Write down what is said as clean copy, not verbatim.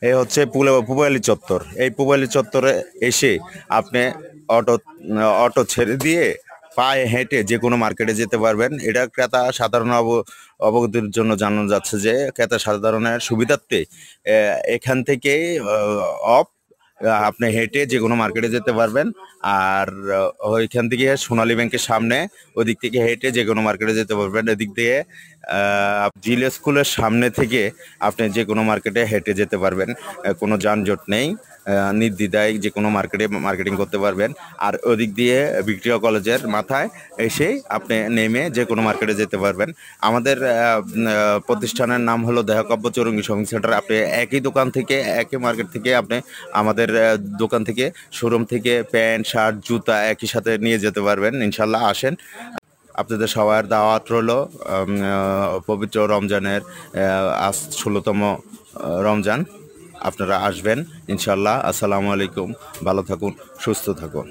এই হচ্ছে পূবালী চত্বর। এই পূবালী চত্বরে এসে আপনি অটো অটো ছেড়ে দিয়ে পায়ে হেঁটে যে কোনো মার্কেটে যেতে পারবেন। এটা ক্রেতা সাধারণ অবগতির জন্য জানানো যাচ্ছে যে ক্রেতা সাধারণের সুবিধার্থে এখান থেকে অফ আপনি হেঁটে যে কোনো মার্কেটে যেতে পারবেন। আর ওইখান থেকে সোনালী ব্যাংকের সামনে ওদিক থেকে হেঁটে যে কোনো মার্কেটে যেতে পারবেন। এদিক দিয়ে জিল স্কুলের সামনে থেকে আপনি যে কোনো মার্কেটে হেঁটে যেতে পারবেন। কোনো যানজট নেই, নির্দ্বিধায় যে কোনো মার্কেটিং করতে পারবেন। আর ওদিক দিয়ে ভিক্টোরিয়া কলেজের মাথায় এসে আপনি নেমে যে কোনো মার্কেটে যেতে পারবেন। আমাদের প্রতিষ্ঠানের নাম হলো দেহকাব্য চৌরঙ্গী শপিং সেন্টার। আপনি একই দোকান থেকে, একই মার্কেট থেকে আপনি আমাদের দোকান থেকে, শোরুম থেকে প্যান্ট শার্ট জুতা একই সাথে নিয়ে যেতে পারবেন। ইনশাল্লাহ আসেন। আপনাদের সবার দাওয়াত রইলো পবিত্র রমজানের। আজ 16তম রমজান। আপনারা আসবেন ইনশাল্লাহ। আসসালামু আলাইকুম। ভালো থাকুন, সুস্থ থাকুন।